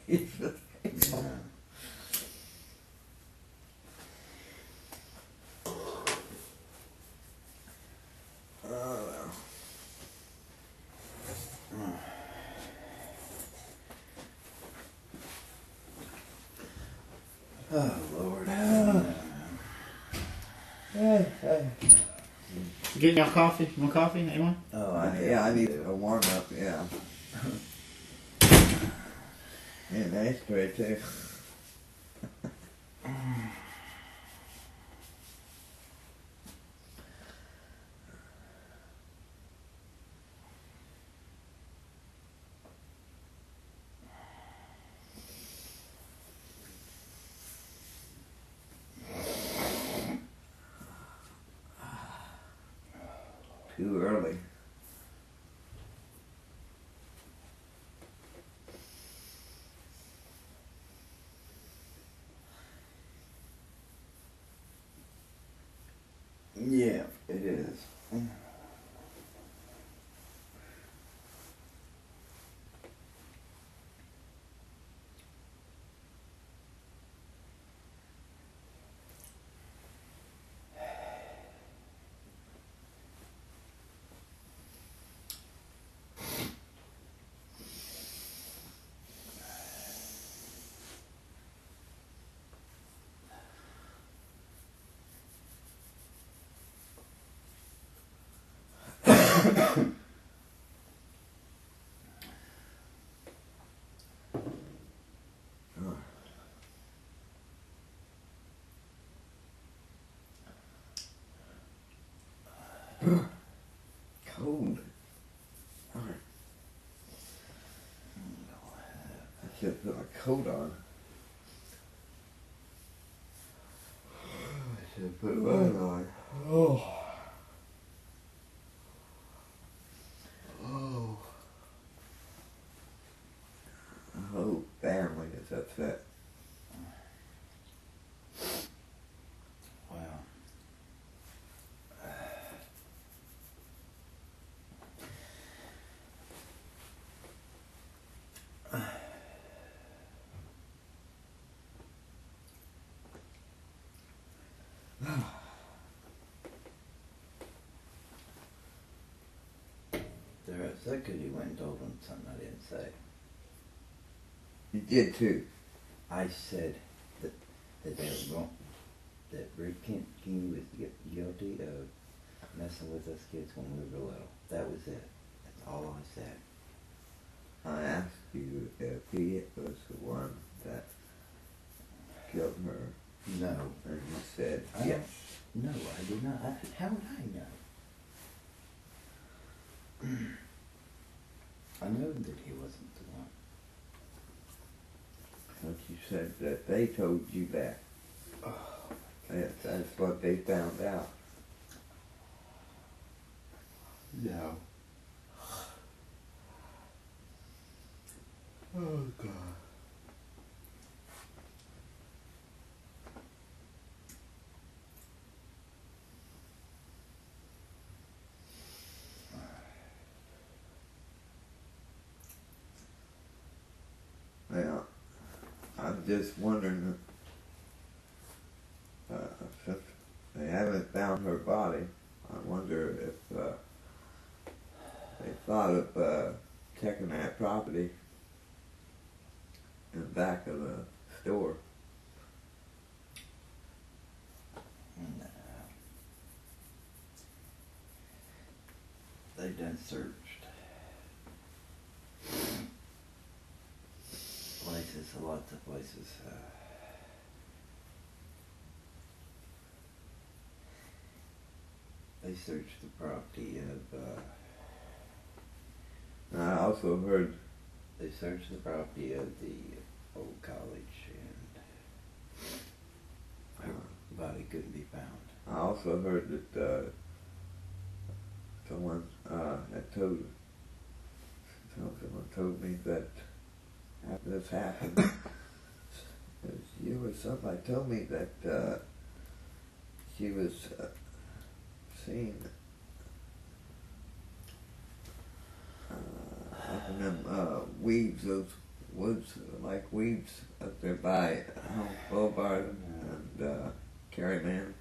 Yeah. Oh, Lord. Getting y'all coffee? You want coffee, anyone? Oh, I need a warm up, yeah. And that's great too. Too early. Yeah, it is. Cold. I should put my coat on. I should put mine on. Oh. Oh. The whole family is upset. Wow. They're upset because you went and told them something I didn't say. You did too. I said that they were wrong, that Rick King was guilty of messing with us kids when we were little. That was it. That's all I said. I asked you if he was the one that killed her. No. And you said I yes. No, I did not. How would I know? I know that he wasn't the one. But you said that they told you that. Oh, That's what they found out. no. Oh, God. Well, I'm just wondering, since they haven't found her body, I wonder if they thought of checking that property in the back of the store. No. They done searched places, lots of places. They searched the property of. I also heard. They searched the property of the old college, and her body couldn't be found. I also heard that someone told me that after this happened, you or somebody told me that she was seen And them weeds, those woods like weeds up there by Home Boulevard and Caryman.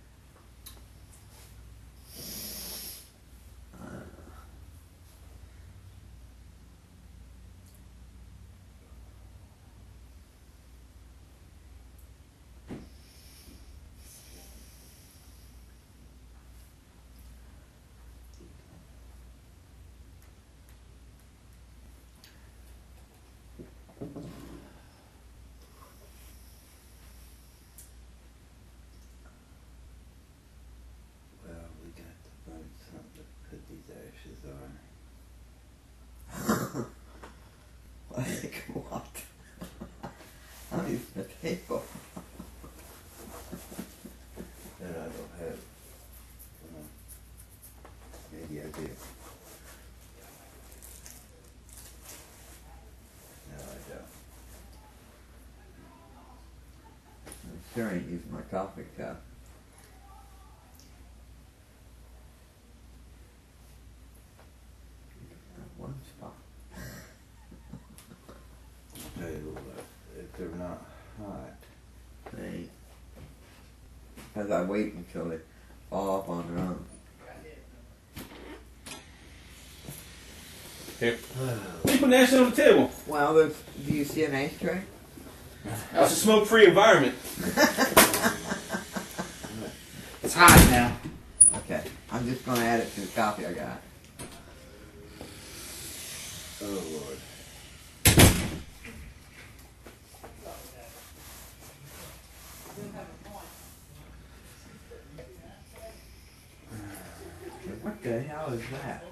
Well, we got to find something to put these ashes on. Like what? I'm using the table. That I don't have. Maybe I do. No, I don't. I sure ain't using my coffee cup. One spot. I'll tell you what, if they're not hot, They ain't. As I wait until they fall off on their own. Here. What you put that shit on the table? Well, do you see an ashtray? That's a smoke-free environment. It's hot now. Okay, I'm just gonna add it to the coffee I got. oh Lord. What the hell is that?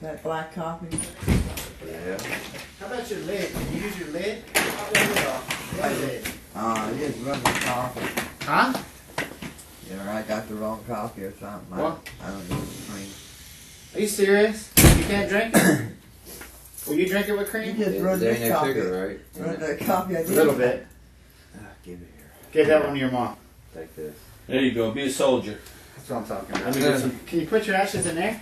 That black coffee? Yeah. How about your lid? Can you use your lid? Pop that lid off. That lid. It is running coffee. Huh? Yeah, I got the wrong coffee or something. What? I don't need cream. Are you serious? You can't drink it? Will you drink it with You cream? just run There this ain't no coffee. sugar, right? Run the coffee I A need. little bit. Give it here. Give that one to your mom. Take this. There you go. Be a soldier. That's what I'm talking about. Let me get some. Can you put your ashes in there?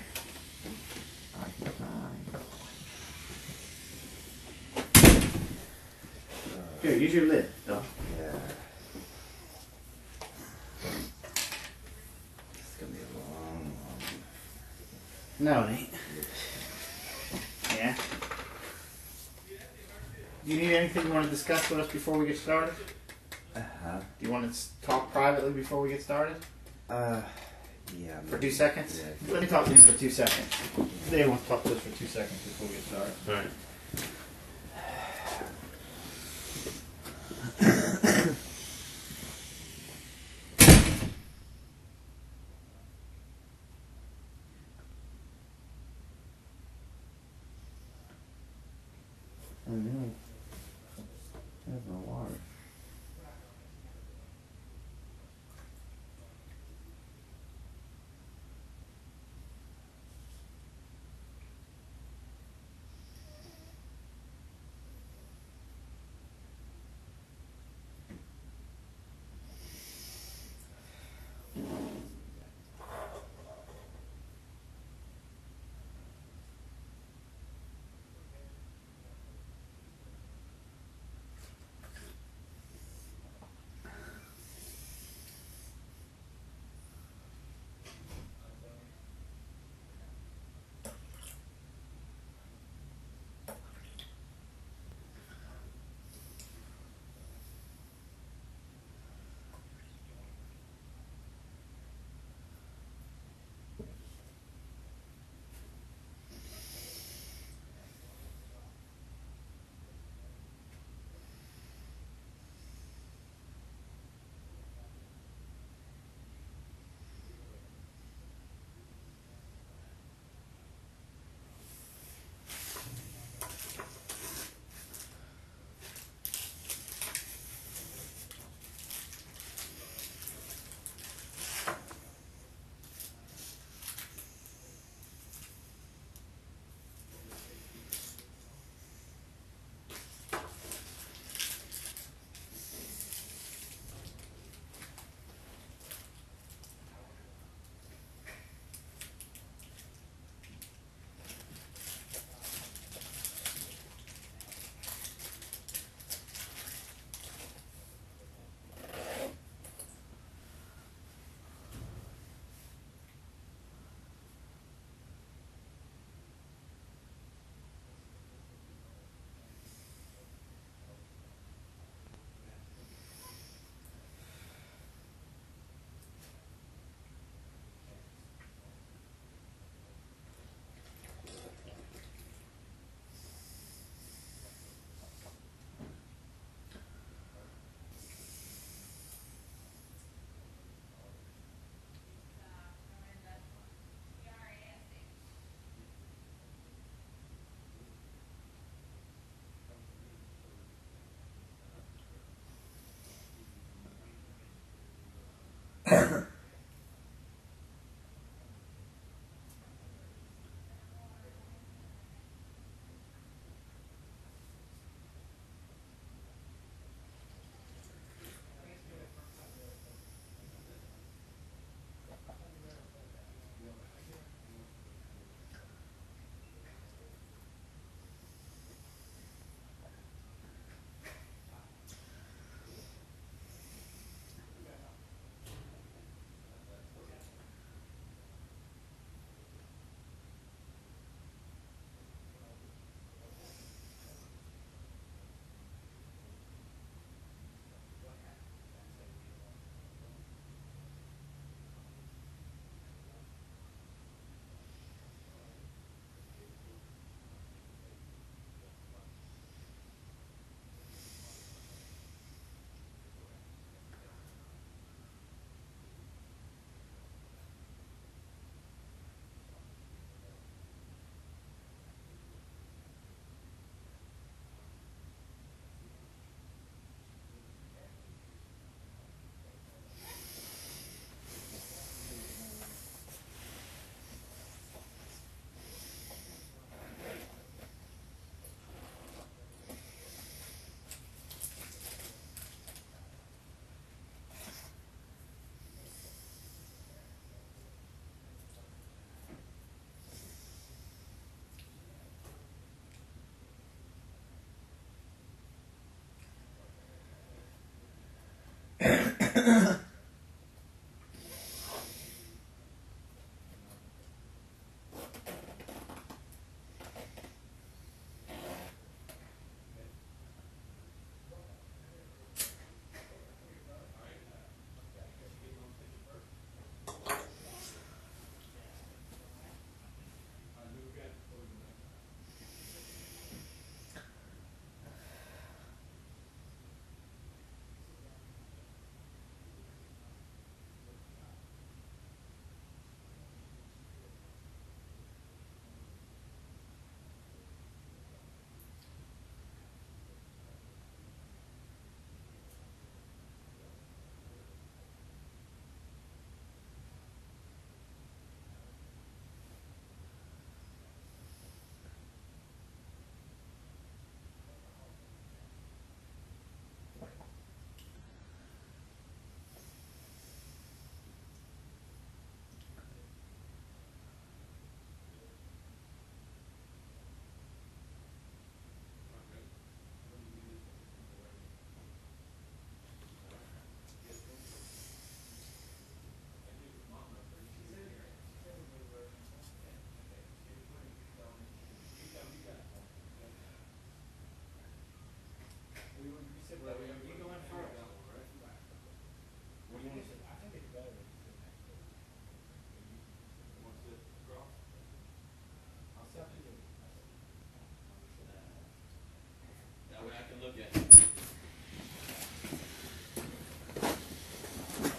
Here, use your lid. No. Yeah. It's gonna be a long, No, it ain't. Yeah. Do you need anything you want to discuss with us before we get started? Uh-huh. Do you want to talk privately before we get started? Yeah. For 2 seconds? Yeah. Let me talk to him for 2 seconds. They want to talk to us for 2 seconds before we get started. All right. I know. There's no water.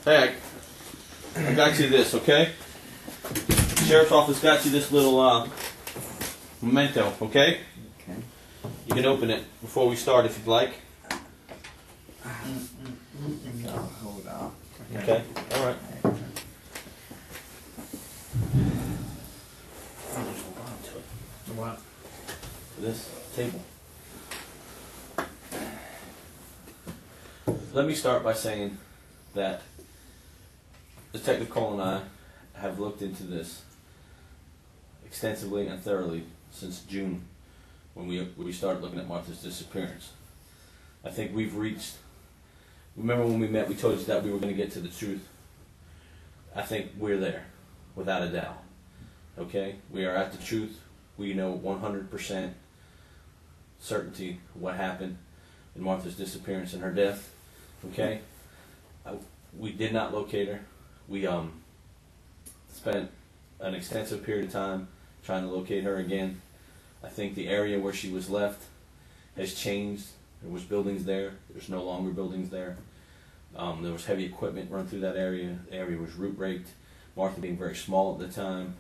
Hey, I got you this, okay? Sheriff's office got you this little memento, okay? Okay. You can open it before we start if you'd like. No, hold on. Okay, all right. What? For this table. Let me start by saying that Detective Cole and I have looked into this extensively and thoroughly since June, when we started looking at Martha's disappearance. I think we've reached. Remember when we met, we told you that we were going to get to the truth. I think we're there, without a doubt. Okay, we are at the truth. We know 100% certainty what happened in Martha's disappearance and her death. Okay, we did not locate her. We spent an extensive period of time trying to locate her again. I think the area where she was left has changed. There was buildings there. There's no longer buildings there. There was heavy equipment run through that area. The area was root raked. Martha being very small at the time,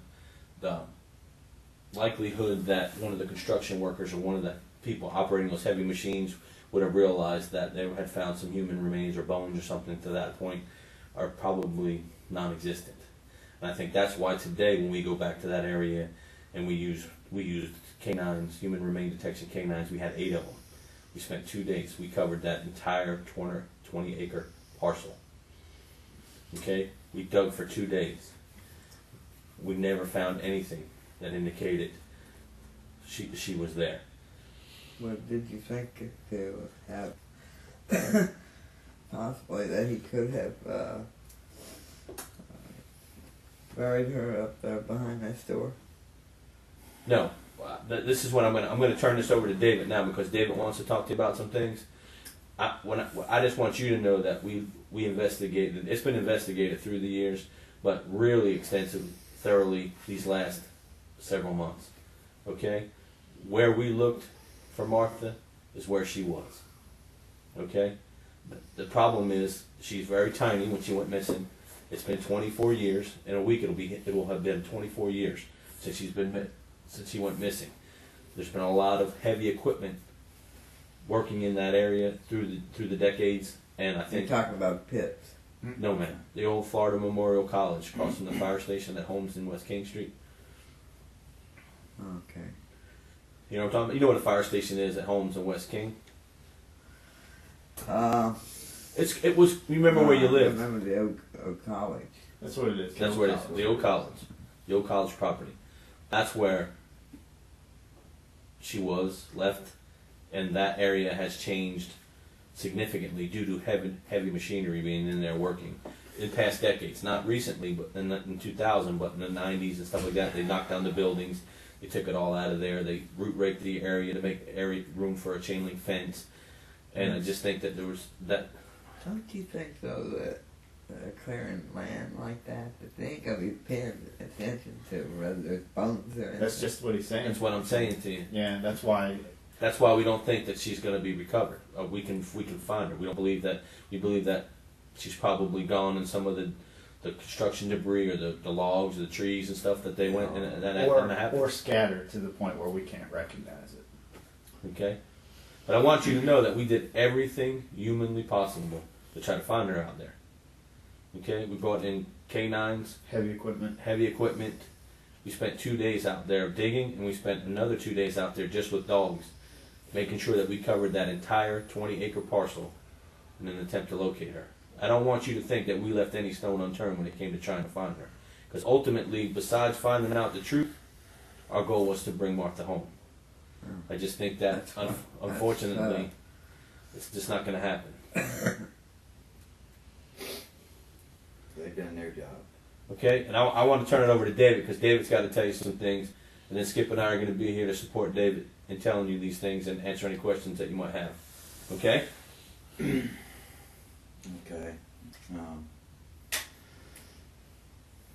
the likelihood that one of the construction workers or one of the people operating those heavy machines would have realized that they had found some human remains or bones or something to that point are probably non-existent. And I think that's why today, when we go back to that area and we used canines, human remain detection canines, we had 8 of them. We spent 2 days. We covered that entire 20 acre parcel. Okay? We dug for 2 days. We never found anything that indicated she was there. What did you think if there was have possibly that he could have buried her up there behind that store? No. This is what I'm gonna turn this over to David now, because David wants to talk to you about some things. I just want you to know that we investigated. It's been investigated through the years, but really extensively, thoroughly these last several months. Okay, where we looked for Martha is where she was. Okay, the problem is she's very tiny when she went missing. It's been 24 years. In a week, it will have been 24 years since she went missing. There's been a lot of heavy equipment working in that area through the decades, and I think You're talking about pits. no, man, the old Florida Memorial College across from the fire station at Holmes in West King Street. Okay. You know what I'm talking about? You know what a fire station is at Holmes and West King? It was. You remember where you I lived? remember the old college. That's what it is. That's where it is. The old college property. That's where she was left, and that area has changed significantly due to heavy machinery being in there working in past decades. Not recently, but in 2000, but in the 90s and stuff like that. They knocked down the buildings. They took it all out of there. They root raked the area to make room for a chain link fence. And I just think that there was that. Don't you think though that clearing land like that they ain't gonna be paying attention to whether there's bones or anything? That's just what he's saying. That's what I'm saying to you. Yeah, that's why. That's why we don't think that she's going to be recovered. We can find her. We don't believe that. We believe that she's probably gone in some of the construction debris or the logs or the trees and stuff that they went and that happened. Or scattered to the point where we can't recognize it. Okay, but I want you to know that we did everything humanly possible to try to find her out there. Okay, we brought in canines, Heavy equipment. We spent 2 days out there digging, and we spent another 2 days out there just with dogs, making sure that we covered that entire 20 acre parcel in an attempt to locate her. I don't want you to think that we left any stone unturned when it came to trying to find her. Because ultimately, besides finding out the truth, our goal was to bring Martha home. I just think that, unfortunately, it's just not going to happen. They've done their job. Okay? And I want to turn it over to David, because David's got to tell you some things. And then Skip and I are going to be here to support David in telling you these things and answer any questions that you might have. Okay? Okay.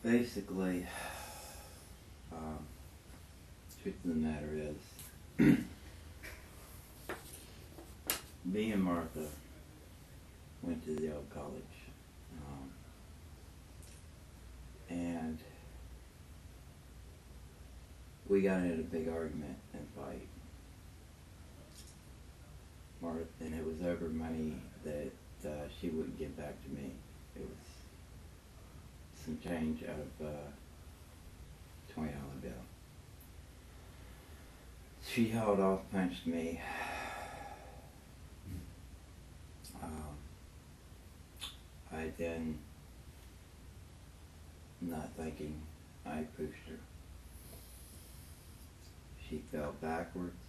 Basically, truth of the matter is, me and Martha went to the old college, and we got into a big argument and fight. Martha, and it was over money that she wouldn't give back to me. It was some change out of $20 bill. She hauled off, punched me. I then, not thinking, I pushed her. She fell backwards,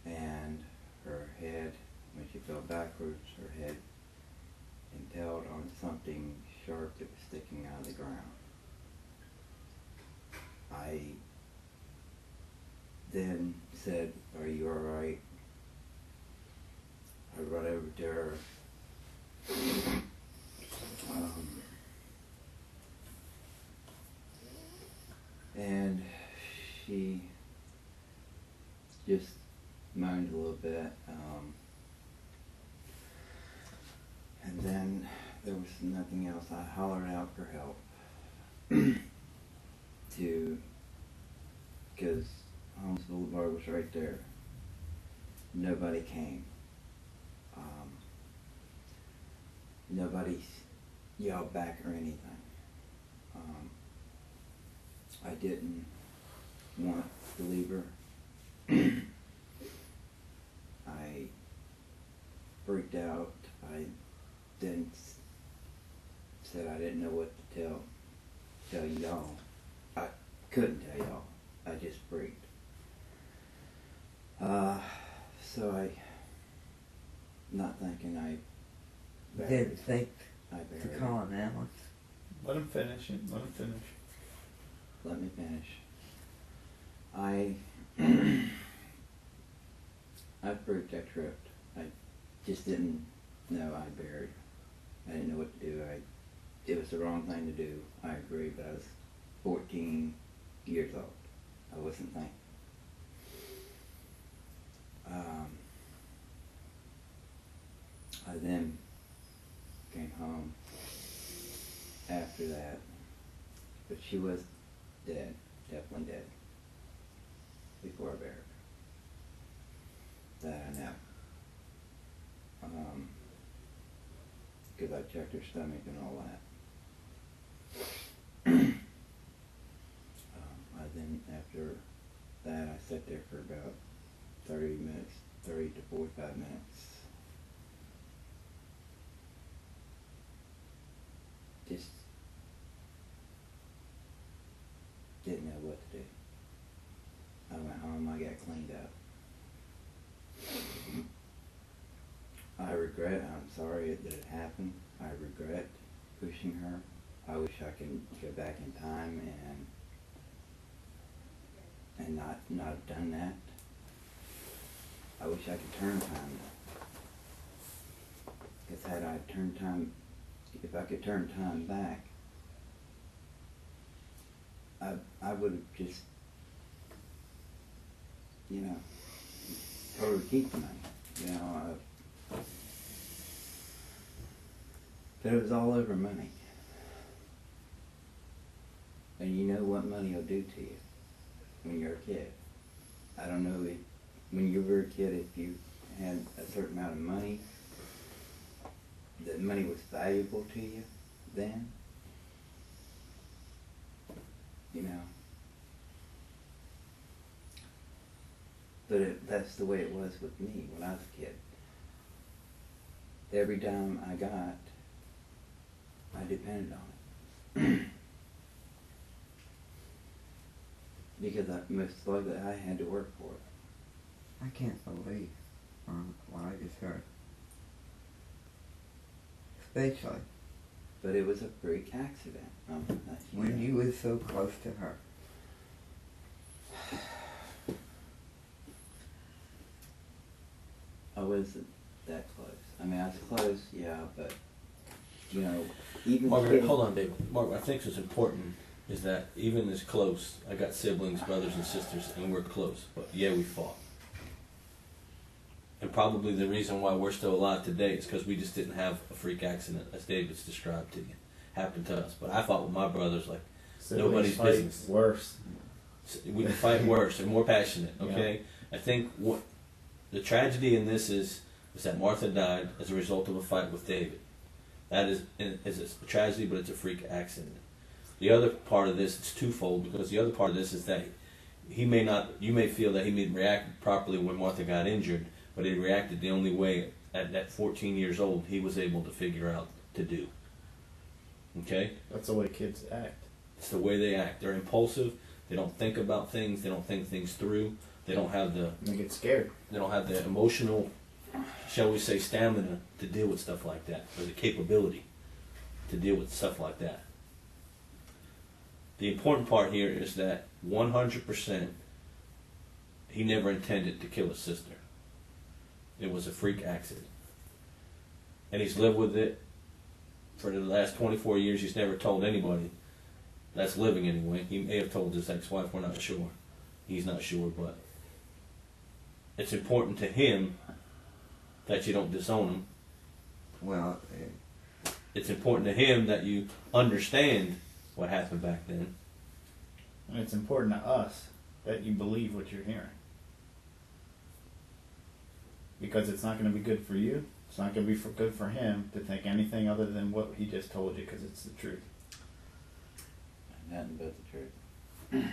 and her head, when she fell backwards, her head impaled on something sharp that was sticking out of the ground. I then said, "Are you alright?" I run over to her. And she just moaned a little bit. And then there was nothing else. I hollered out for help because Holmes Boulevard was right there. Nobody came. Nobody's yelled back or anything. I didn't want to leave her. I freaked out. I then said I didn't know what to tell y'all. I couldn't tell y'all. I just freaked. So I, not thinking, I Didn't think I to buried call her. an ambulance. Let him finish it. Let him finish. Let me finish. I freaked. I tripped. I just didn't know I buried. I didn't know what to do. It was the wrong thing to do. I agree, but I was 14 years old. I wasn't thinking. I then came home after that, but she was dead, definitely dead, before I buried her. That I know. Because I checked her stomach and all that. I then, after that, I sat there for about 30 minutes, 30 to 45 minutes. Just didn't know what to do. I went home, I got cleaned up. I regret, I'm sorry that it happened. I regret pushing her. I wish I could go back in time and not have done that. I wish I could turn time. Because had I turned time, if I could turn time back, I would have just, told her to keep the money. But it was all over money. And you know what money will do to you when you're a kid. I don't know if, when you were a kid, if you had a certain amount of money, that money was valuable to you then. But that's the way it was with me when I was a kid. Every dime I got, I depended on it. Because most likely I had to work for it. I can't believe what I just heard. Especially But it was a freak accident. when you were so close to her. I wasn't that close. I mean, I was close, yeah, but, even Margaret, kids- hold on, David. Margaret, I think what's important is that even as close, I got siblings, brothers and sisters, and we're close. But yeah, we fought. And probably the reason why we're still alive today is because we just didn't have a freak accident, as David's described to you, happened to us. But I fought with my brothers like nobody's fight business. Worse. We can fight worse and more passionate. Okay, I think what the tragedy in this is that Martha died as a result of a fight with David. That is a tragedy, but it's a freak accident. The other part of this is twofold, because the other part of this is that you may feel that he didn't react properly when Martha got injured, but he reacted the only way at that 14 years old he was able to figure out to do. Okay? That's the way kids act. It's the way they act. They're impulsive. They don't think about things. They don't think things through. They don't have the emotional, shall we say, stamina to deal with stuff like that, or the capability to deal with stuff like that. The important part here is that 100% he never intended to kill his sister. It was a freak accident. And he's lived with it for the last 24 years. He's never told anybody that's living anyway. He may have told his ex-wife, we're not sure. He's not sure, but it's important to him that you don't disown him. Well, It's important to him that you understand what happened back then. And it's important to us that you believe what you're hearing. Because it's not going to be good for you, It's not going to be good for him to think anything other than what he just told you, because it's the truth. Nothing but the truth.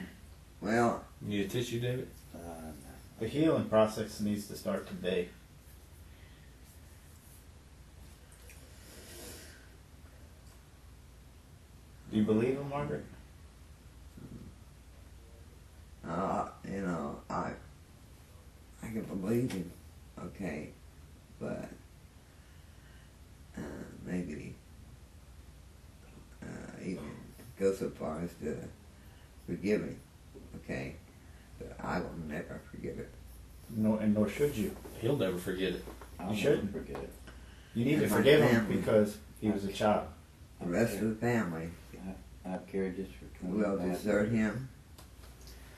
Well, You need a tissue, David? No. The healing process needs to start today. Do you believe him, Margaret? you know, I can believe him, okay, but maybe even go so far as to forgive him, okay, but I will never forgive it. No, and nor should you. He'll never forget it. I'll You shouldn't. never forget it. You need to And my forgive him family. because he was a child. The rest of the family I've carried this for 20 will desert him.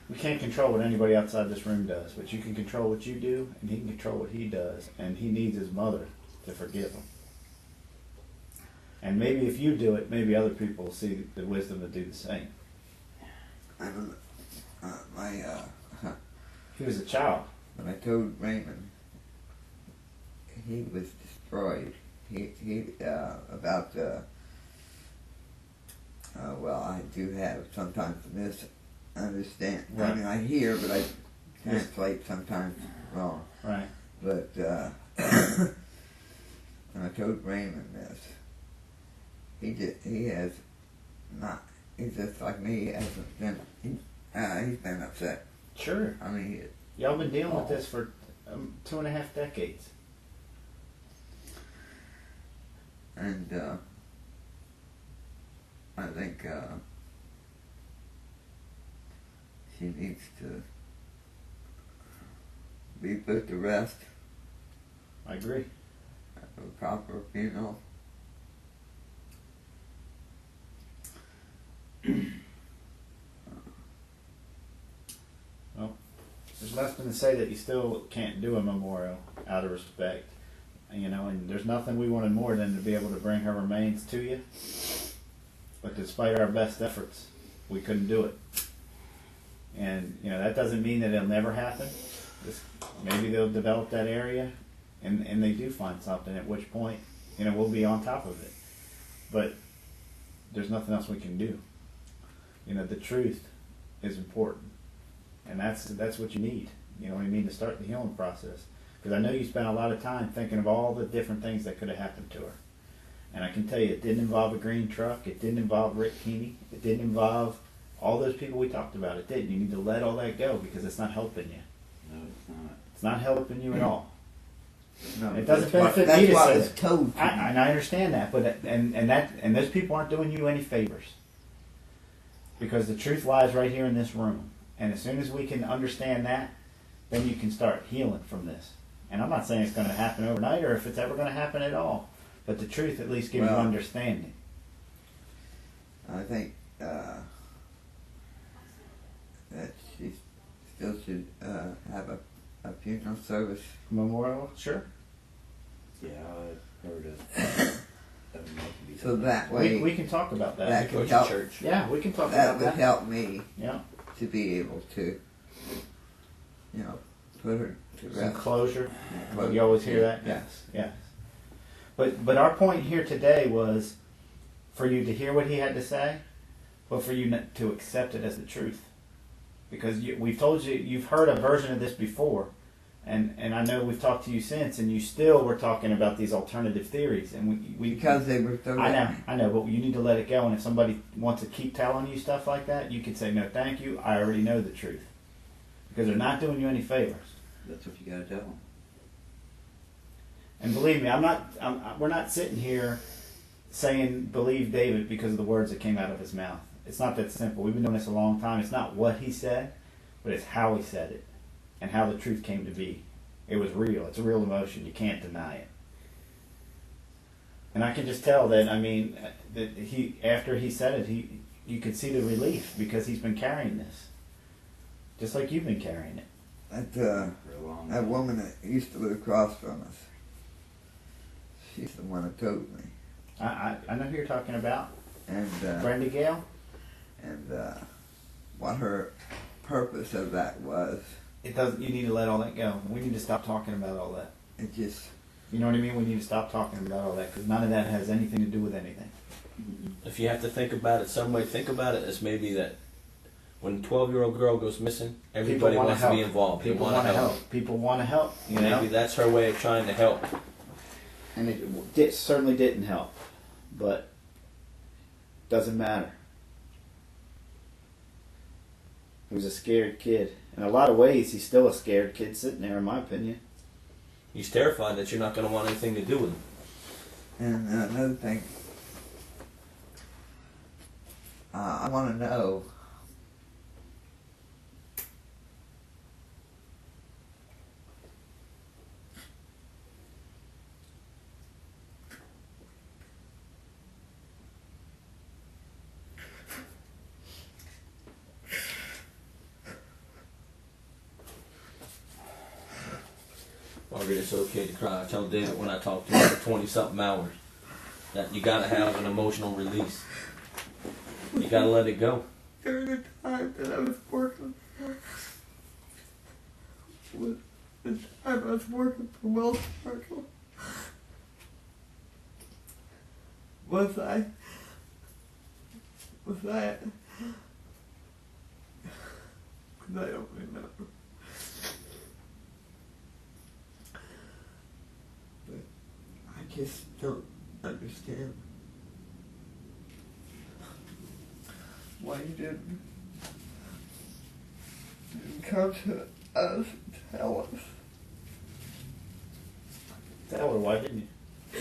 We can't control what anybody outside this room does, but you can control what you do, and he can control what he does, and he needs his mother to forgive him. And maybe if you do it, maybe other people will see the wisdom to do the same. I don't. He was a child. When I told Raymond, he was destroyed. He about well, I do have sometimes misunderstand. I Right. mean, I hear, but I translate sometimes wrong. Right. But when I told Raymond this, he has not. He's just like me. He hasn't been. He's been upset. Sure. I mean, Y'all been dealing with this for 2.5 decades. and I think she needs to be put to rest. I agree. Have a proper funeral. There's nothing to say that you still can't do a memorial out of respect. You know, and there's nothing we wanted more than to be able to bring her remains to you. But despite our best efforts, we couldn't do it. And, you know, that doesn't mean that it'll never happen. Maybe they'll develop that area and they do find something, at which point, you know, we'll be on top of it. But there's nothing else we can do. You know, the truth is important. And that's what you need. You know what I mean, to start the healing process. Because I know you spent a lot of time thinking of all the different things that could have happened to her. And I can tell you, it didn't involve a green truck. It didn't involve Rick Keeney. It didn't involve all those people we talked about. It didn't. You need to let all that go because it's not helping you. No, it's not. It's not helping you at all. No, It doesn't that's benefit what, me to that's say what was it. told to me. And I understand that, but and those people aren't doing you any favors. Because the truth lies right here in this room. And as soon as we can understand that, then you can start healing from this. And I'm not saying it's going to happen overnight or if it's ever going to happen at all. But the truth at least gives you Well, understanding. I think that she still should have a funeral service. Memorial? Sure. Yeah, I've heard of So that way, We can talk about that. that Go could to help. church. Yeah, we can talk That about would that. help me Yeah. to be able to, you know, put her to Some rest. closure. Closure. You always hear that? Yeah. Yes. But our point here today was for you to hear what he had to say, but for you to accept it as the truth. Because we've told you, you've heard a version of this before, and I know we've talked to you since, and you still were talking about these alternative theories, and we Because they were so. I know, but you need to let it go. And if somebody wants to keep telling you stuff like that, you can say, no, thank you. I already know the truth, because they're not doing you any favors. That's what you gotta tell them. And believe me, we're not sitting here saying believe David because of the words that came out of his mouth. It's not that simple. We've been doing this a long time. It's not what he said, but it's how he said it and how the truth came to be. It was real. It's a real emotion. You can't deny it. And I can just tell that, I mean, that after he said it, you could see the relief because he's been carrying this. Just like you've been carrying it. That For a long that woman that used to live across from us. She's the one that told me. I know who you're talking about. And Brenda Gale? and what her purpose of that was, You need to let all that go. We need to stop talking about all that. it just You know what I mean? We need to stop talking about all that because none of that has anything to do with anything. If you have to think about it some way, think about it as maybe that when a 12-year-old girl goes missing, everybody wanna wants help. to be involved. People they want to help. help. People want to help. You know? Maybe that's her way of trying to help. And it certainly didn't help, but doesn't matter. He was a scared kid. In a lot of ways, he's still a scared kid sitting there, in my opinion. He's terrified that you're not going to want anything to do with him. And another thing, I want to know, Margaret, it's okay to cry. I tell David when I talk to him for 20-something hours that you got to have an emotional release. You got to let it go. during the time that I was working for Wells Fargo, was I, because I don't remember. But I just don't understand why you didn't come to us and tell us. Tell her, why didn't you?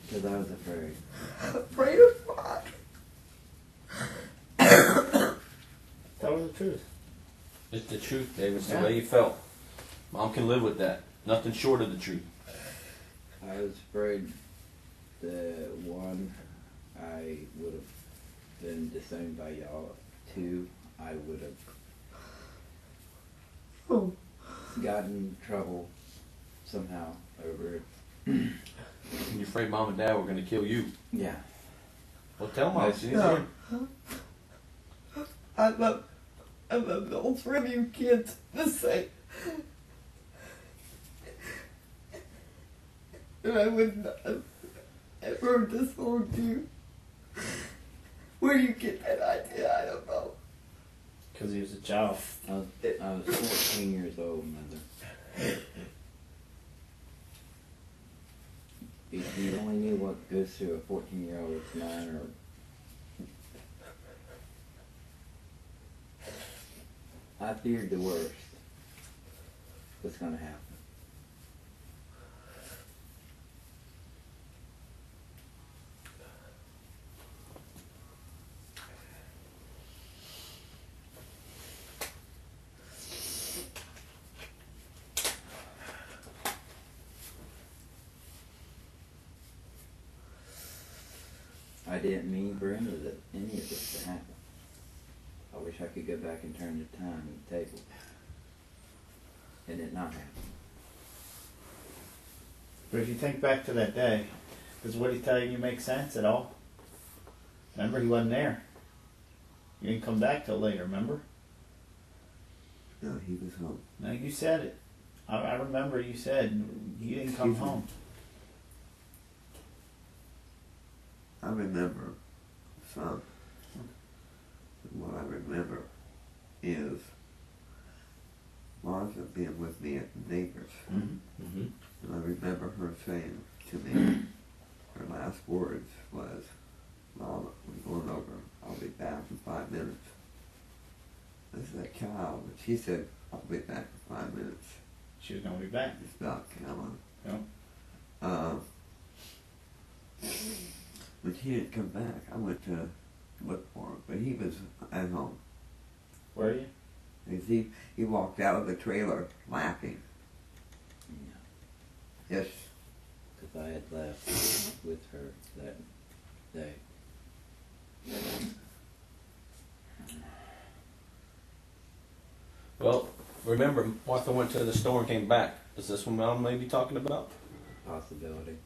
Because I was afraid. Afraid of what? Tell her the truth. It's the truth, David. It's Yeah. the way you felt. Mom can live with that. Nothing short of the truth. I was afraid that one, I would have been disowned by y'all. Two, I would have Oh, gotten in trouble somehow over it. You're afraid Mom and Dad were going to kill you. Yeah. Well, tell Mom. She's no. here. I love all three of you kids the same. And I would not have ever disowned you. Where you get that idea, I don't know. Because he was a child. I was 14 years old, Mother. If you only knew what goes through a 14-year-old's mind, or I feared the worst was going to happen. I didn't mean for any of this to happen. I wish I could go back and turn the time and the table. And it not happen. But if you think back to that day, does what he's telling you make sense at all? Remember, he wasn't there. You didn't come back till later, remember? No, he was home. No, you said it. I remember you said you didn't come Excuse me. home. I remember some. And what I remember is Martha being with me at the neighbor's. Mm-hmm. And I remember her saying to me, her last words was, "Mom, we're going over. I'll be back in 5 minutes." This is a child, but she said, "I'll be back in 5 minutes." She was going to be back. It's about coming. Yeah. When he didn't come back, I went to look for him, but he was at home. Were you? And he walked out of the trailer laughing. Yeah. Yes. Because I had left with her that day. Well, remember, Martha went to the store and came back. Is this what Mom may be talking about? Possibility.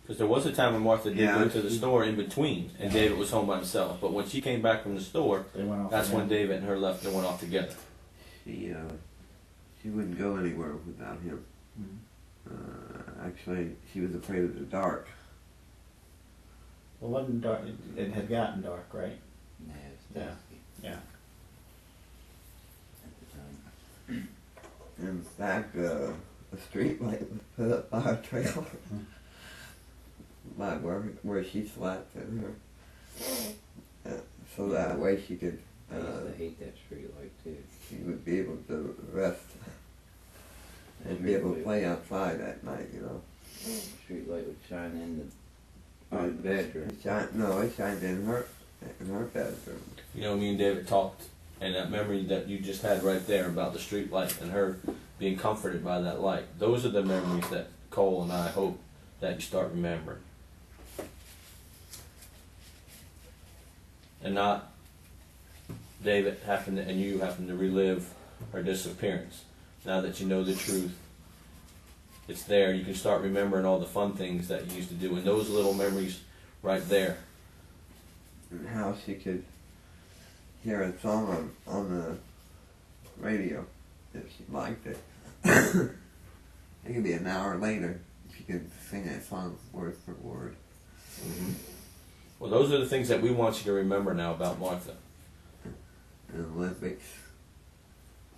Because there was a time when Martha did Yeah, go to the she- store in between, and David was home by himself. But when she came back from the store, They went off. that's when together. David and her left and went off together. She wouldn't go anywhere without him. Actually, she was afraid of the dark. Well, it wasn't dark. It had gotten dark, right? Yeah, it's Yeah. dusky Yeah. at the time. In fact, a street light was put up by our trailer, by where she slept, and her, so that way she could, I used to hate that street light too. she would be able to rest and be able to play outside at night, you know. Street light would shine in the bedroom. It shined in her bedroom. You know, me and David talked, and that memory that you just had right there about the street light and her being comforted by that light, those are the memories that Cole and I hope that you start remembering. And not David and you having to relive her disappearance. Now that you know the truth, it's there. You can start remembering all the fun things that you used to do, and those little memories right there. And how she could hear a song on the radio if she liked it. It could be an hour later. She could sing that song word for word. Well, those are the things that we want you to remember now about Martha. In the Olympics,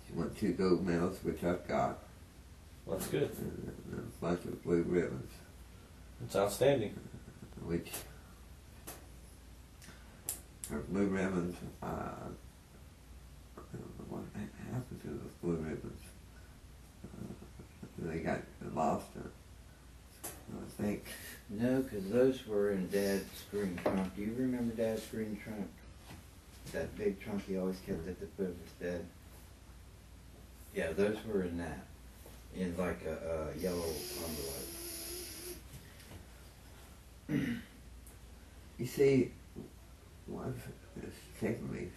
she won 2 gold medals, which I've got, Well, that's good. and a bunch of blue ribbons, It's outstanding. which her blue ribbons, I don't know what happened to those blue ribbons. They got lost, I think. No, because those were in Dad's green trunk. Do you remember Dad's green trunk? That big trunk he always kept at the foot of his bed. Yeah, those were in that. In like a yellow envelope. You see, what's it's taking me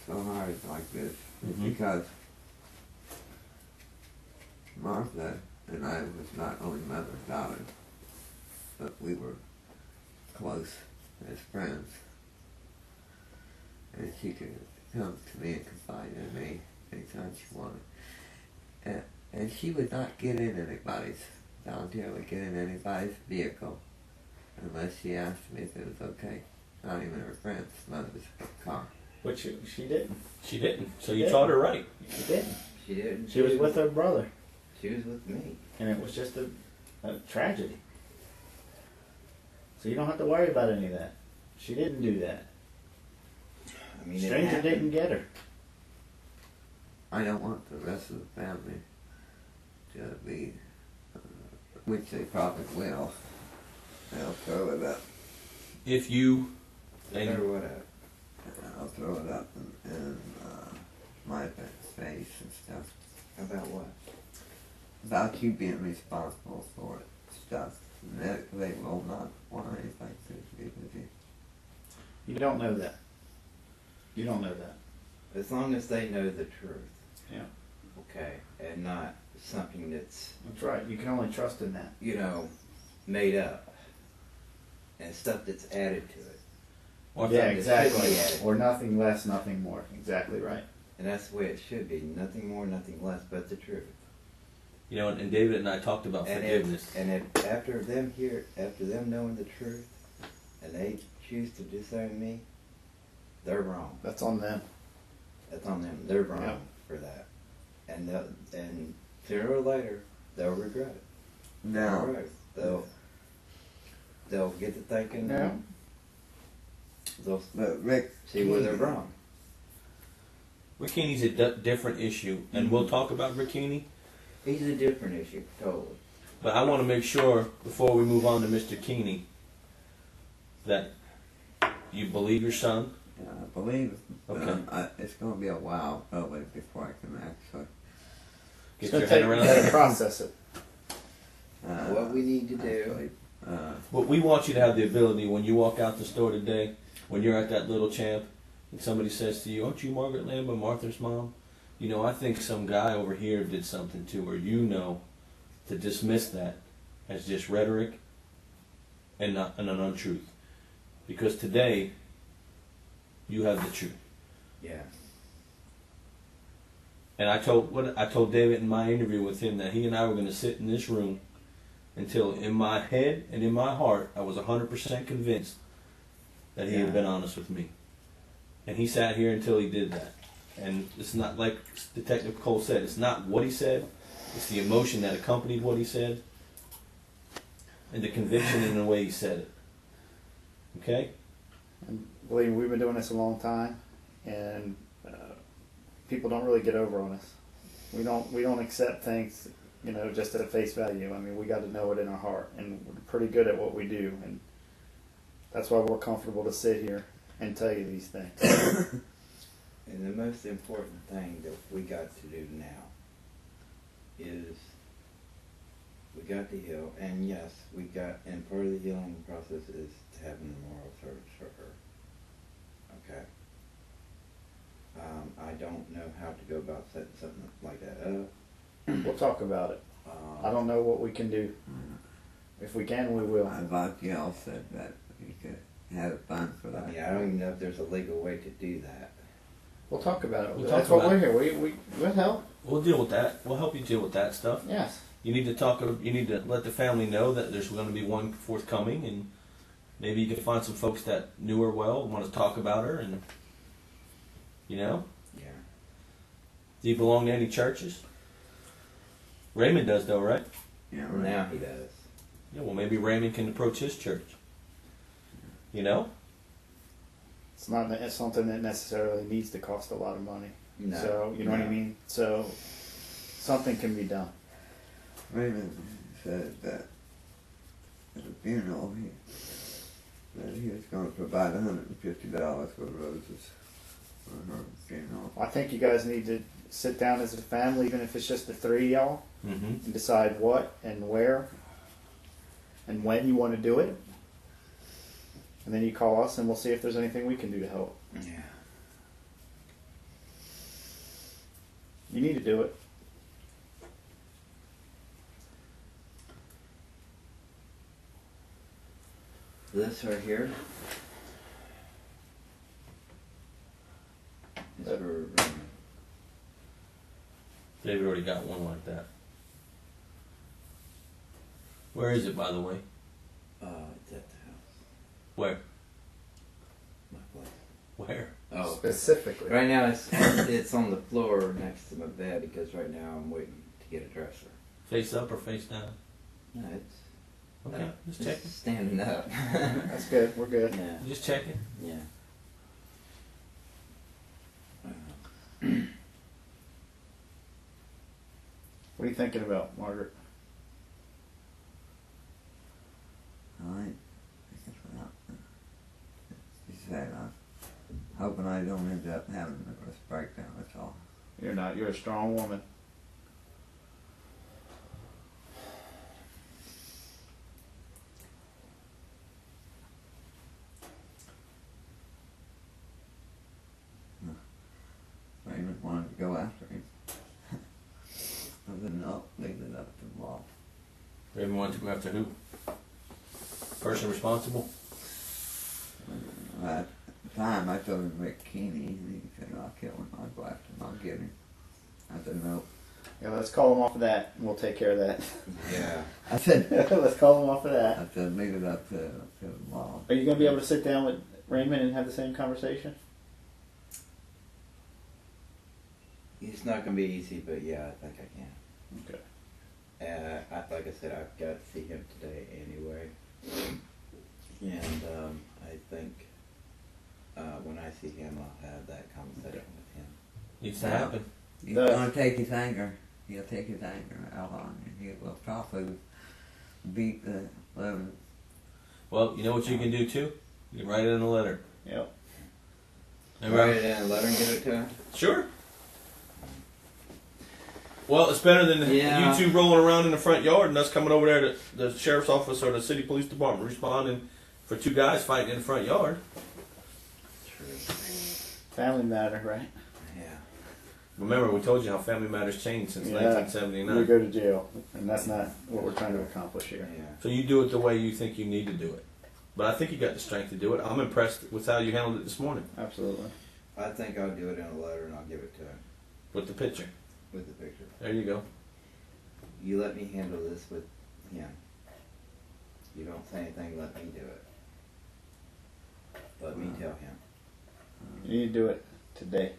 so hard like this is because Martha and I was not only mother and daughter, but we were close as friends. And she could come to me and confide in me anytime she wanted. And she would not voluntarily get in anybody's vehicle unless she asked me if it was okay. Not even her friend's mother's car. Which she didn't. She didn't. So you taught her right. She didn't. She didn't. She was with her brother, She was with me. and it was just a tragedy. So you don't have to worry about any of that. She didn't do that. I mean, it Stranger happened. didn't get her. I don't want the rest of the family to be, which they probably will. They'll throw it up. If you Or whatever. I'll throw it up in my face and stuff. About what? About you being responsible for it, stuff. They will not want anything to do with you. You don't know that. You don't know that. As long as they know the truth. Yeah. Okay. And not something that's, That's right. You can only trust in that. made up. And stuff that's added to it. Martha, Yeah, it exactly. should be added. Or nothing less, nothing more. Exactly right. And that's the way it should be. Nothing more, nothing less, but the truth. you know, and David and I talked about forgiveness. After them knowing the truth, and they choose to disown me, they're wrong. That's on them. That's on them. They're wrong Yeah. for that. And sooner or later, they'll regret it. Now, They'll get to thinking. Yeah. They'll but Rick, see where they're wrong. Rick Keeney's a different issue, and we'll talk about Rick Keeney. He's a different issue, totally. But I want to make sure, before we move on to Mr. Keeney, that you believe your son. I believe Okay. it's going to be a while probably before I can actually. Get It's your gonna head take around you to it. process it. What we need to do. Actually, But we want you to have the ability when you walk out the store today, when you're at that Little Champ, and somebody says to you, "Aren't you Margaret Lambert, Martha's mom?" You know, I think some guy over here did something to her. You know, to dismiss that as just rhetoric and not an untruth, because today you have the truth. Yeah. And I told David in my interview with him that he and I were going to sit in this room until in my head and in my heart I was 100% convinced that he had been honest with me. And he sat here until he did that. And it's not like Detective Cole said, it's not what he said, it's the emotion that accompanied what he said and the conviction in the way he said it. Okay? And believe me, we've been doing this a long time, and people don't really get over on us. We don't accept things, just at face value. I mean, we got to know it in our heart, and we're pretty good at what we do, and that's why we're comfortable to sit here and tell you these things. And the most important thing that we got to do now is we got to heal, and yes, and part of the healing process is to have a memorial service for her. Okay. I don't know how to go about setting something like that up. We'll talk about it. I don't know what we can do. If we can, we will. I thought y'all said that you could have it fun for that. I don't even know if there's a legal way to do that. We'll talk about it. We'll That's talk what about we're here. We'll help. We'll deal with that. We'll help you deal with that stuff. Yes. You need to let the family know that there's going to be one forthcoming, and maybe you can find some folks that knew her well and want to talk about her, and Yeah. Do you belong to any churches? Raymond does, though, right? Yeah, Well, now he does. Yeah, well, maybe Raymond can approach his church. You know? It's something that necessarily needs to cost a lot of money. No. So, you know what I mean? So, something can be done. Raymond said that at the funeral, that he was going to provide $150 for the roses for her funeral. I think you guys need to sit down as a family, even if it's just the three of y'all, Mm-hmm. and decide what and where and when you want to do it. And then you call us and we'll see if there's anything we can do to help. Yeah. You need to do it. This right here is for David already got one like that. Where is it, by the way? it's at the house. Where? My place. Where? Oh, Specifically. right now it's on the floor next to my bed because right now I'm waiting to get a dresser. Face up or face down? No, it's Okay, just checking. standing up. That's good. We're good. Yeah. Just checking. Yeah. What are you thinking about, Margaret? Alright. She said, I'm hoping I don't end up having a nervous breakdown, that's all. You're not. You're a strong woman. Raymond wanted to go after him. I said, no, leave it up to the law. Raymond wanted to go after who? Person responsible? At the time, I told him Rick Keeney, and he said, I'll kill him, I'll go after him, I'll get him. I said, no. Yeah, let's call him off of that, and we'll take care of that. Yeah. I said, Let's call him off of that. I said, leave it up to the law. Are you going to be able to sit down with Raymond and have the same conversation? It's not gonna be easy, but yeah, I think I can. Okay. Like I said, I've got to see him today anyway, and I think when I see him, I'll have that conversation with him. Needs to happen. He's going to take his anger. He'll take his anger out on you. He will probably beat the 11. Well, you know what you can do too? You can write it in a letter. Yep. And Write it in a letter and give it to him. Sure. Well, it's better than Yeah. you two rolling around in the front yard and us coming over there to the sheriff's office or the city police department responding for two guys fighting in the front yard. True. Family matter, right? Yeah. Remember, we told you how Family Matters changed since Yeah. 1979. We go to jail, and that's not what we're trying to accomplish here. Yeah. So you do it the way you think you need to do it. But I think you got the strength to do it. I'm impressed with how you handled it this morning Absolutely. I think I'll do it in a letter and I'll give it to him. with the picture. with the picture. There you go. You let me handle this with him. You don't say anything, let me do it. Let me tell him. You need to do it today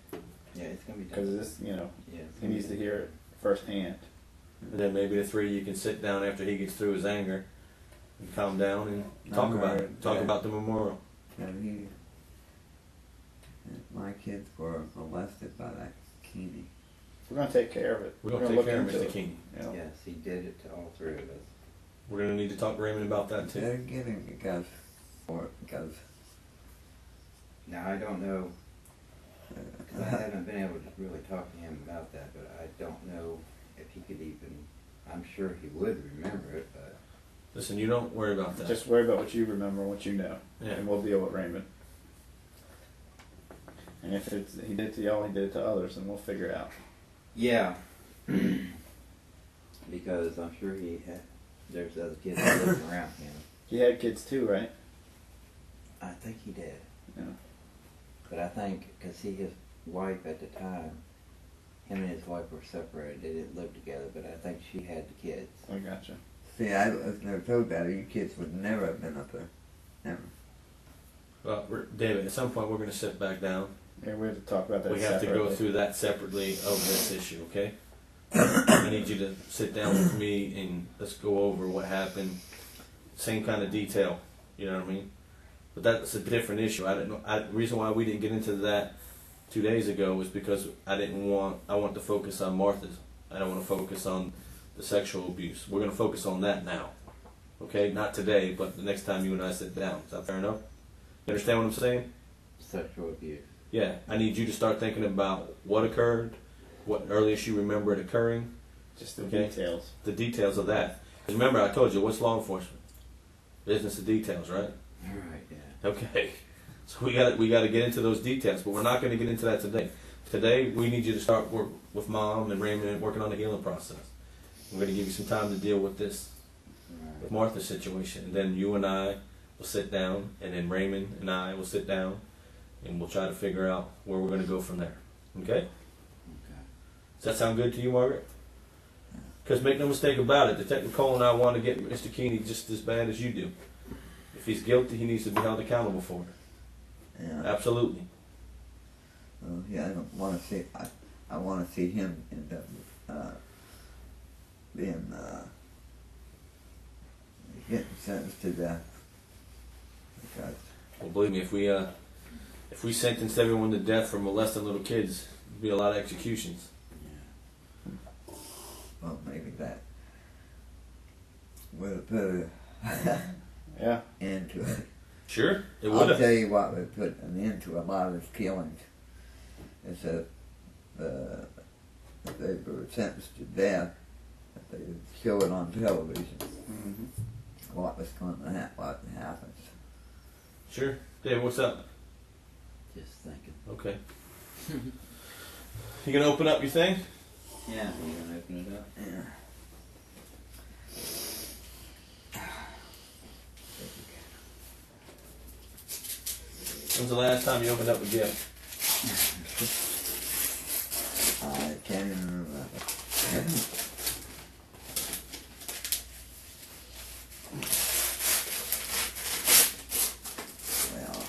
Yeah, it's gonna be done. because this, Yeah, it's he gonna needs be to done. hear it firsthand. And then maybe the three of you can sit down after he gets through his anger and calm down and talk I'm about right, it. Talk yeah. about the memorial. And my kids were molested by that Keeney. We're gonna take care of it. We're gonna gonna take care of look Mr. into it. Keeney. You know? Yes, he did it to all three of us. We're gonna need to talk to Raymond about that too. They're getting because Now, I don't know, because I haven't been able to really talk to him about that, but I don't know if he could even, I'm sure he would remember it, but Listen, you don't worry about that. Just worry about what you remember, what you know, Yeah. and we'll deal with Raymond. And if it's he did it to y'all, he did it to others, and we'll figure it out. yeah. Because I'm sure there's other kids that live around him. He had kids too, right? I think he did. Yeah. But I think, because his wife at the time, him and his wife were separated, they didn't live together, but I think she had the kids. I gotcha. see, I was never told that. You kids would never have been up there. Never. Well, David, at some point we're gonna sit back down. Yeah, we have to talk about that. We have to go separately. through that separately of this issue, okay? I need you to sit down with me and let's go over what happened. Same kind of detail, you know what I mean? But that's a different issue. I didn't know. The reason why we didn't get into that 2 days ago was because I want to focus on Martha's. I don't want to focus on the sexual abuse. We're going to focus on that now, okay? Not today, but the next time you and I sit down. Is that fair enough? You understand what I'm saying? Sexual abuse. Yeah, I need you to start thinking about what occurred, what earliest you remember it occurring, Just the Okay. details. the details of that. Because remember, I told you, what's law enforcement? Business of details, right? Right, yeah. Okay. So we got to get into those details, but we're not going to get into that today. Today, we need you to start work with Mom and Raymond and working on the healing process. I'm going to give you some time to deal with this, with Right. Martha's situation, and then you and I will sit down, and then Raymond and I will sit down, and we'll try to figure out where we're going to go from there. Okay? Okay. Does that sound good to you, Margaret? Because make no mistake about it, Detective Cole and I want to get Mr. Keeney just as bad as you do. If he's guilty, he needs to be held accountable for it. Yeah. Absolutely. Well, yeah, I don't want to see. I want to see him end up being getting sentenced to death. Because Well, believe me, if we sentenced everyone to death for molesting little kids, there'd be a lot of executions. well, maybe that would have put an Yeah. end to it. Sure, it I'll would have. tell you what would put an end to a lot of his killings. Is that if they were sentenced to death, if they would show it on television, Mm-hmm. what was going to happen, what happens. Sure. David, what's up? Just thinking. Okay. You gonna open up your thing? Yeah, you gonna open it up? Yeah. When's the last time you opened up a gift? I can't even remember. Well,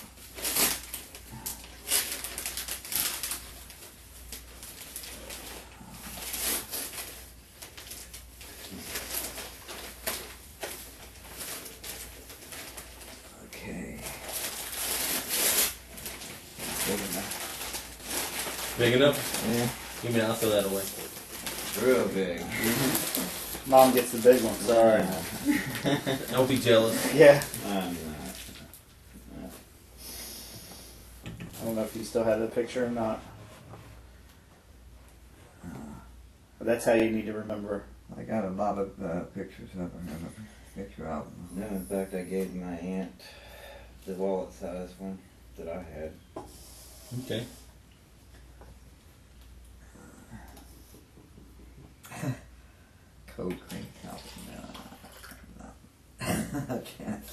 okay. Good enough. Big enough? Yeah. Give me that, I'll throw that away. Real big. Mom gets the big one. Sorry. Don't be jealous. Yeah. I'm not. I don't know if you still have the picture or not. But that's how you need to remember. I got a lot of pictures of her. I have a picture album. No, in fact, I gave my aunt the wallet-size one that I had. Okay. Cold cream helps. No. I can't.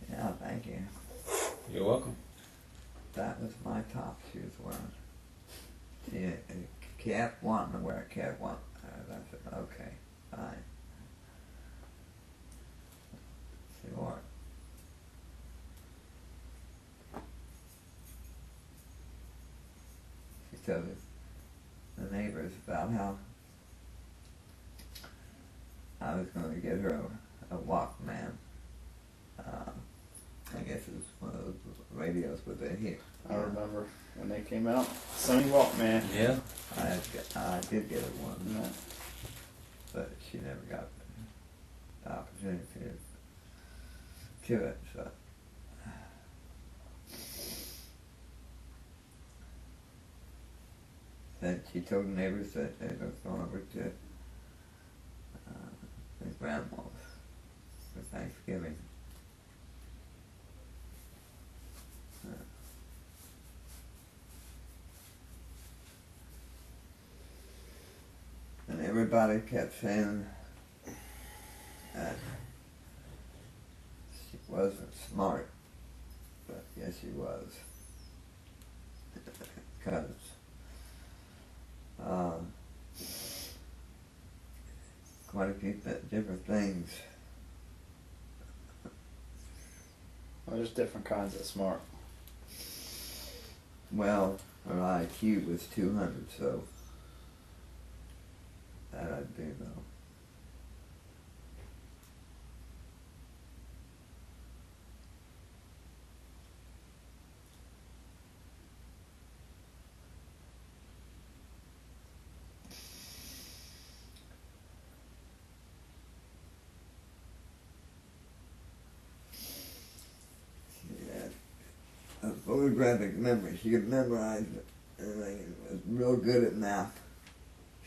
Yeah, thank you. You're welcome. That she kept wanting to wear a kept wanting. I said, okay, fine. She wore it. She told the neighbors about how I was going to get her a Walkman. I guess it was one of those radios with a hit. I remember when they came out. Sony Walkman. Yeah. I did get her one, Yeah. but she never got the opportunity to it. So then she told the neighbors that they were going over to the grandma's for Thanksgiving. And everybody kept saying that she wasn't smart, but yes, she was. Because quite a few different things. Well, there's different kinds of smart. Well, her IQ was 200, so that I do know. A photographic memory. She could memorize everything and was real good at math.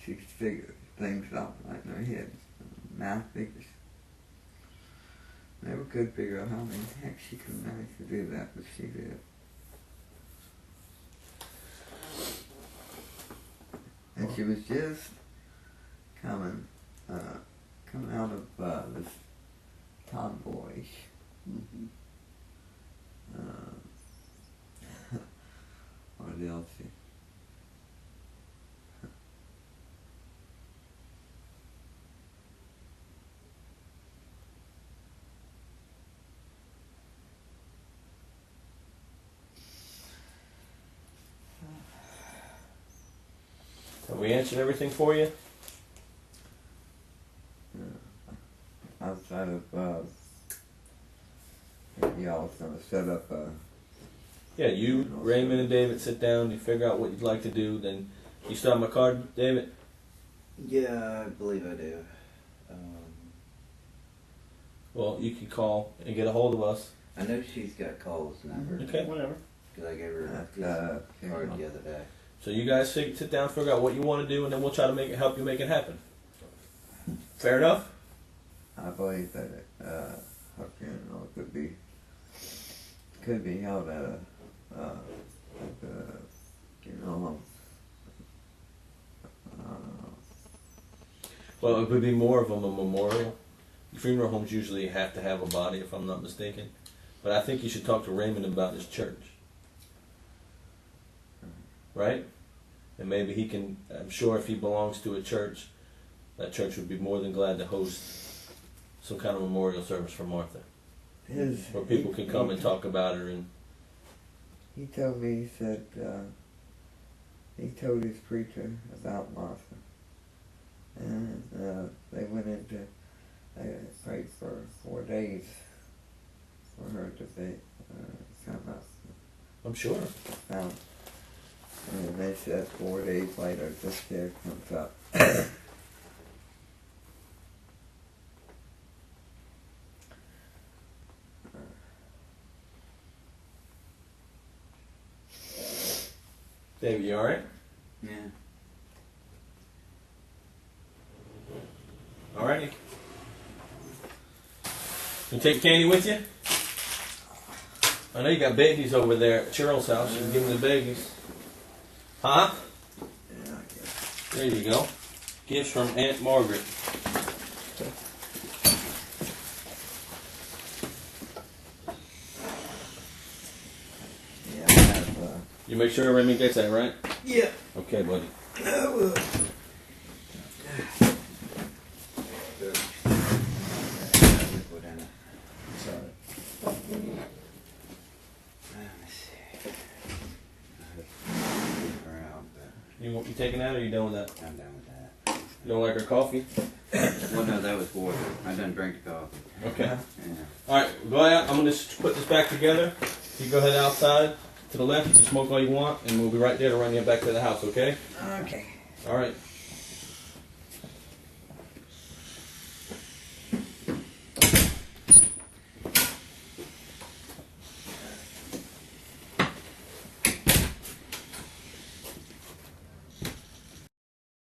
She could figure things out right in her head. Math figures. Never could figure out how in the heck she could manage to do that, but she did. And she was just coming out of this tomboyish. Mm-hmm. What else? Have we answered everything for you? Outside of y'all's gonna set up a. Yeah, you, Raymond, and David sit down. You figure out what you'd like to do. Then you still have my card, David. Yeah, I believe I do. Well, you can call and get a hold of us. I know she's got Cole's number. Okay. Whatever. Because I gave her his card the other day. So you guys sit down, figure out what you want to do, and then we'll try to help you make it happen. Fair enough. I believe that her funeral could be held at a funeral home. Well, it would be more of a memorial. Funeral homes usually have to have a body, if I'm not mistaken. But I think you should talk to Raymond about his church. Right? And maybe he can, I'm sure if he belongs to a church, that church would be more than glad to host some kind of memorial service for Martha. Where people can come and talk about her. And he told me, he said, he told his preacher about Martha. And they went into, they prayed for 4 days for her to be, come up. I'm sure. Found. And they said 4 days later, this kid comes up. David, you alright? Yeah. Alrighty. You take Candy with you? I know you got babies over there at Cheryl's house. You can give them the babies. Huh? Yeah, I guess. There you go. Gifts from Aunt Margaret. Yeah, I have, You make sure Remy gets that, right? Yeah. Okay, buddy. You taking that or you done with that? I'm done with that. You don't like our coffee? Well, no, that was water. I done drank the coffee. Okay. Yeah. Alright, go out. I'm going to put this back together. You go head outside to the left. You can smoke all you want, and we'll be right there to run you back to the house, okay? Okay. Alright.